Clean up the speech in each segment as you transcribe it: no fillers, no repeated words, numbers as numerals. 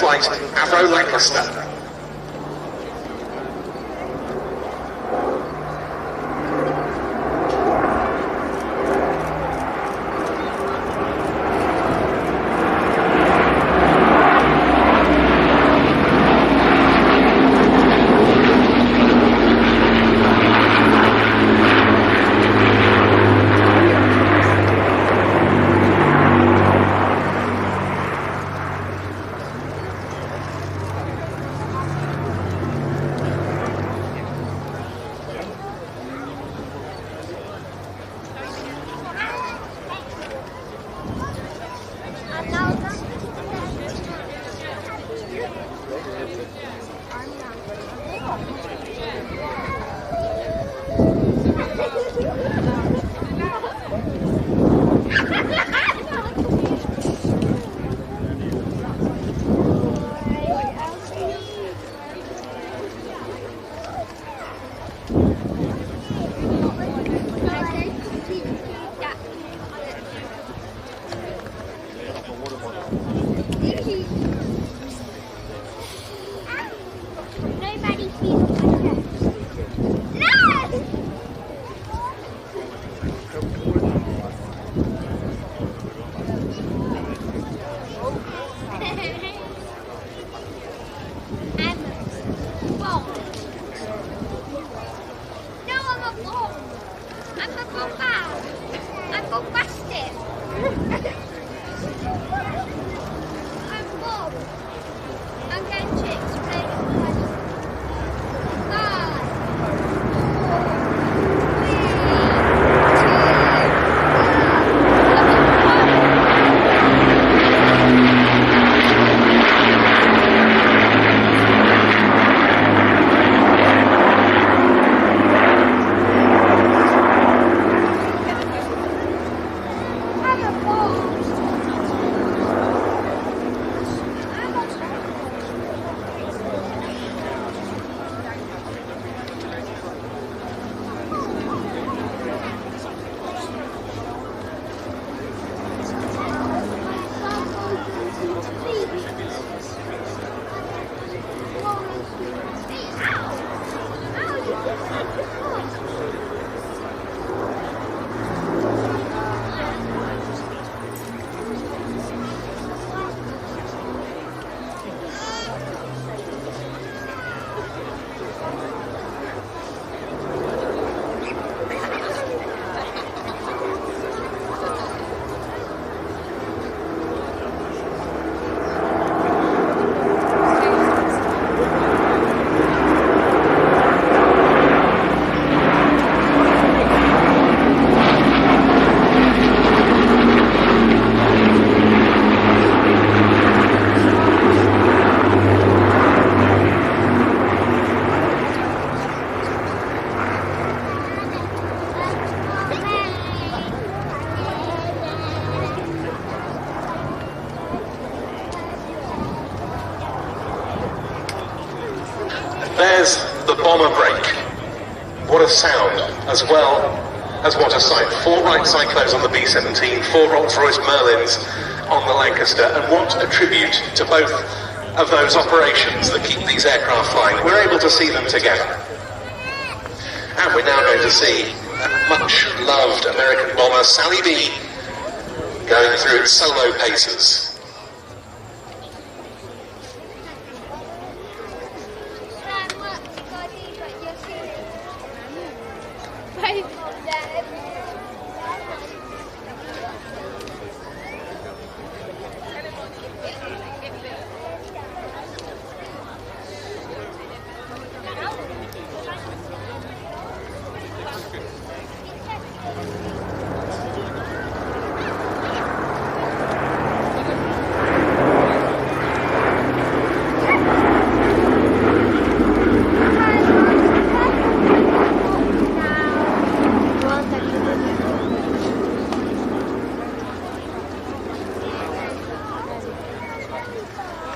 flight Avro Lancaster. There's the bomber break. What a sound, as well as what a sight. 4 Wright Cyclones on the B-17, 4 Rolls-Royce Merlins on the Lancaster, and what a tribute to both of those operations that keep these aircraft flying. We're able to see them together. And we're now going to see a much loved American bomber, Sally B, going through its solo paces.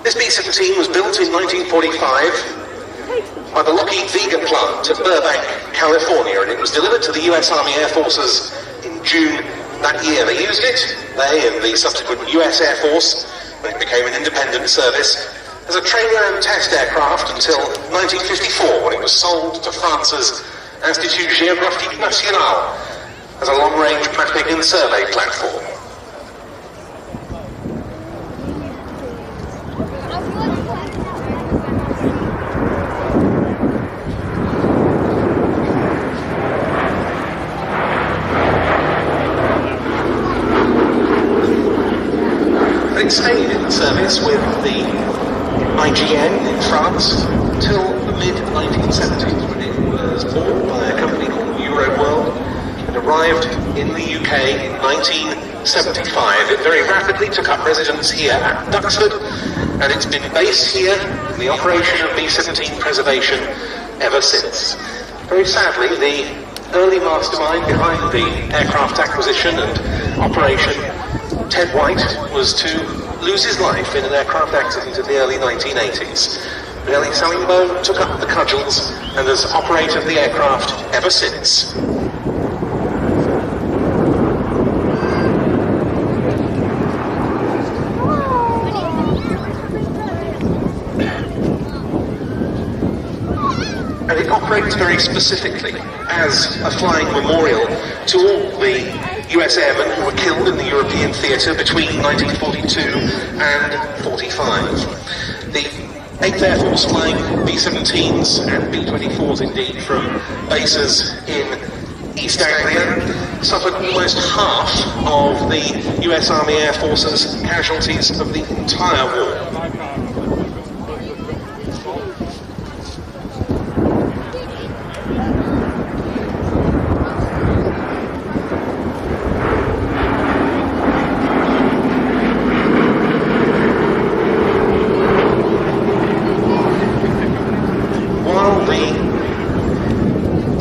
This B-17 was built in 1945 by the Lockheed Vega plant at Burbank, California, and it was delivered to the US Army Air Forces in June that year. They used it, they and the subsequent US Air Force, when it became an independent service, as a trailer and test aircraft until 1954, when it was sold to France's Institut Géographique National as a long-range mapping and survey platform. It stayed in service with the IGN in France till the mid-1970s, when it was bought by a company called Euroworld and arrived in the UK in 1975. It very rapidly took up residence here at Duxford, and it's been based here in the operation of B-17 preservation ever since. Very sadly, the early mastermind behind the aircraft acquisition and operation, Ted White, was to lose his life in an aircraft accident in the early 1980s. Billy Sallingbow took up the cudgels and has operated the aircraft ever since. And it operates very specifically as a flying memorial to all the US airmen who were killed in the European theatre between 1942 and 45. The 8th Air Force flying B-17s and B-24s indeed from bases in East Anglia suffered almost half of the US Army Air Force's casualties of the entire war.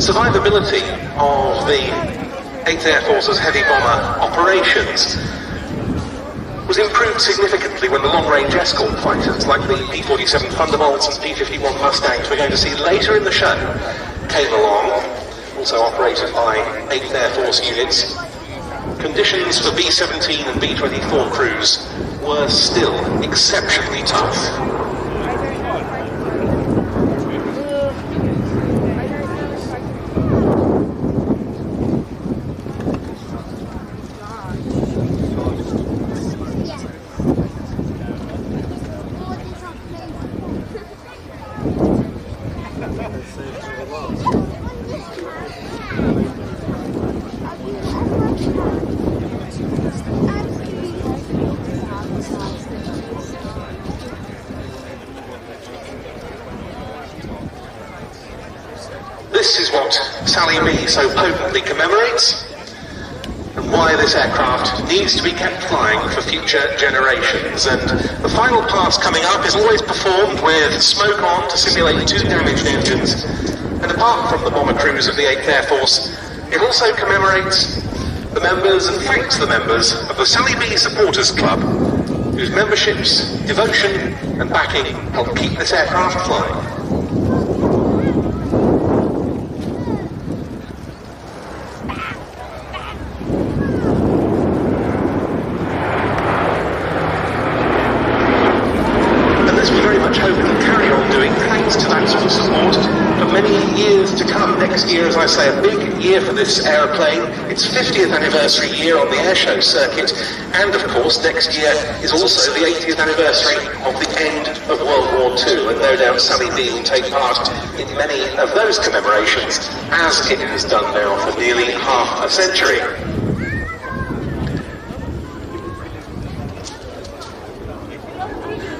Survivability of the 8th Air Force's heavy bomber operations was improved significantly when the long-range escort fighters like the P-47 Thunderbolts and P-51 Mustangs we're going to see later in the show came along, also operated by 8th Air Force units. Conditions for B-17 and B-24 crews were still exceptionally tough. This is what Sally Me so potently commemorates, and why this aircraft needs to be kept flying for future generations. And the final pass coming up is always performed with smoke on to simulate 2 damaged engines. And apart from the bomber crews of the 8th Air Force, it also commemorates the members and thanks the members of the Sally Me Supporters Club, whose memberships, devotion and backing help keep this aircraft flying. Next year, as I say, a big year for this aeroplane. Its 50th anniversary year on the Airshow circuit, and of course next year is also the 80th anniversary of the end of World War II, and no doubt Sally B will take part in many of those commemorations, as it has done now for nearly half a century.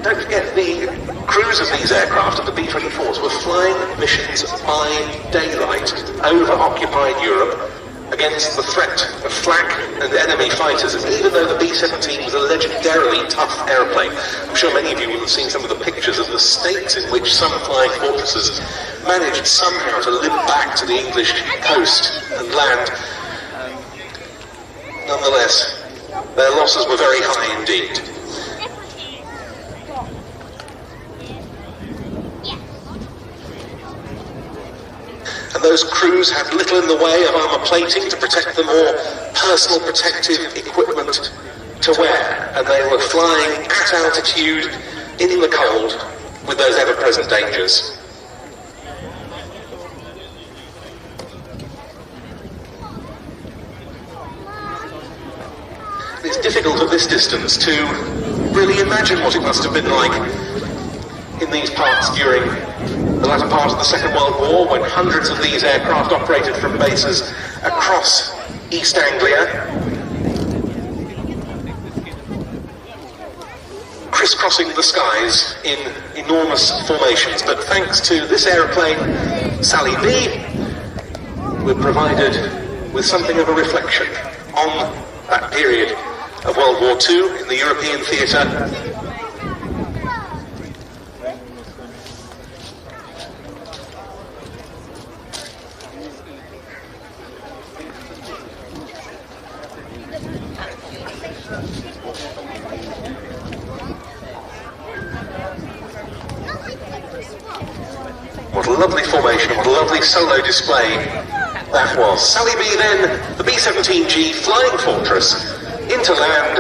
Don't forget, the crews of these aircraft of the B-24s were flying missions by daylight over occupied Europe against the threat of flak and enemy fighters. And even though the B-17 was a legendarily tough airplane, I'm sure many of you will have seen some of the pictures of the states in which some flying fortresses managed somehow to limp back to the English coast and land. Nonetheless, their losses were very high indeed. And those crews had little in the way of armour plating to protect them, or personal protective equipment to wear. And they were flying at altitude in the cold with those ever-present dangers. It's difficult at this distance to really imagine what it must have been like in these parts during the latter part of the Second World War, when hundreds of these aircraft operated from bases across East Anglia, crisscrossing the skies in enormous formations. But thanks to this aeroplane, Sally B, we're provided with something of a reflection on that period of World War II in the European theatre. What a lovely formation, what a lovely solo display that was. Sally B then, the B-17G Flying Fortress, into land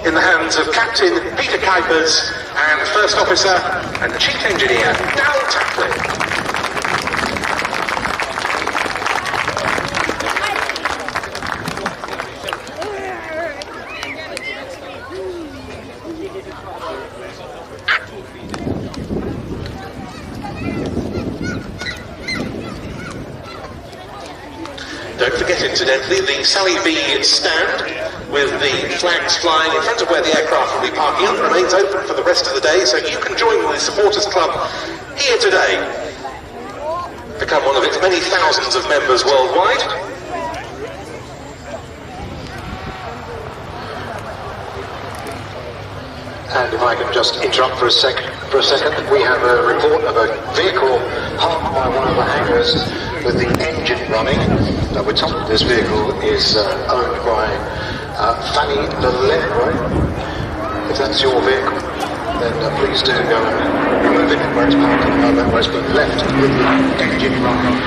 in the hands of Captain Peter Kuipers and First Officer and Chief Engineer Darryl Taplin. Don't forget, incidentally, the Sally B stand with the flags flying in front of where the aircraft will be parking up remains open for the rest of the day, so you can join the supporters club here today, become one of its many thousands of members worldwide. And if I can just interrupt for a second, we have a report of a vehicle parked by one of the hangars with the engine running. We're told this vehicle is owned by Fanny Leroy. If that's your vehicle, then please do go and remove it where it's parked at the moment, where it's been left with the engine running.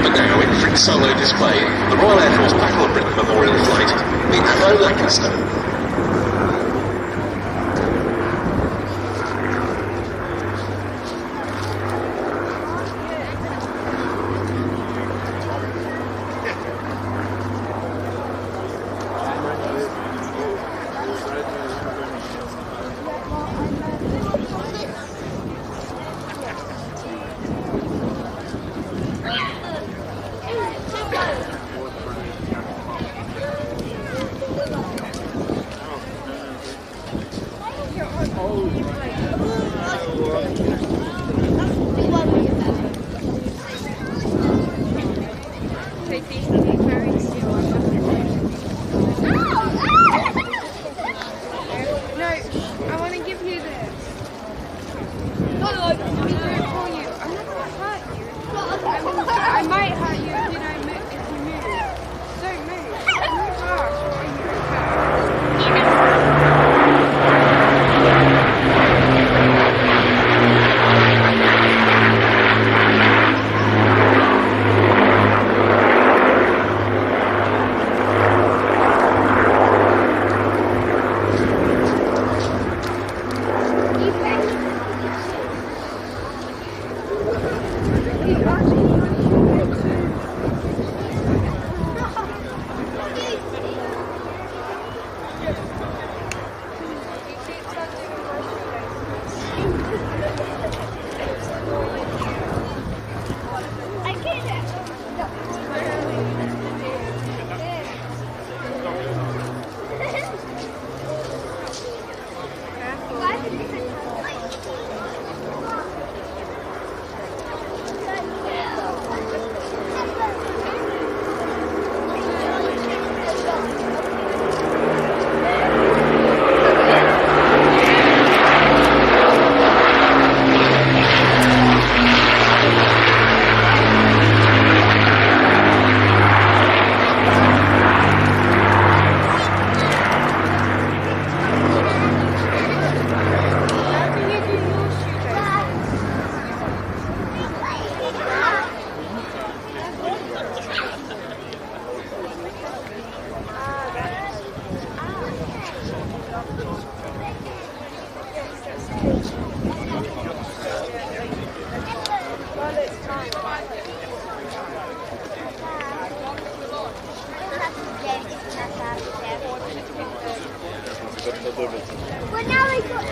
But now, in Fritz solo display, the Royal Air Force Battle of Britain Memorial Flight, the IATA Lancaster. Well, now I got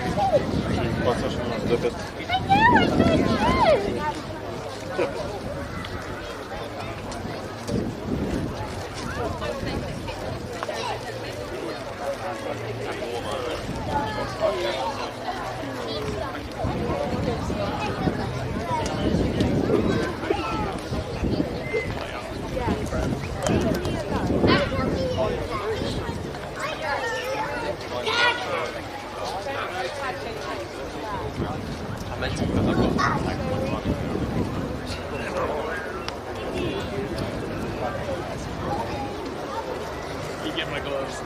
I know, I don't know. You get my gloves.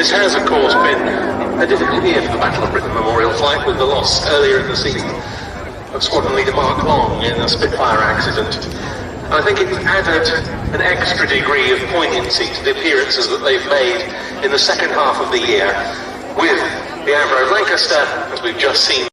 This has, of course, been a difficult year for the Battle of Britain Memorial Flight, with the loss earlier in the season of Squadron Leader Mark Long in a Spitfire accident. I think it's added an extra degree of poignancy to the appearances that they've made in the second half of the year, with the Avro Lancaster, as we've just seen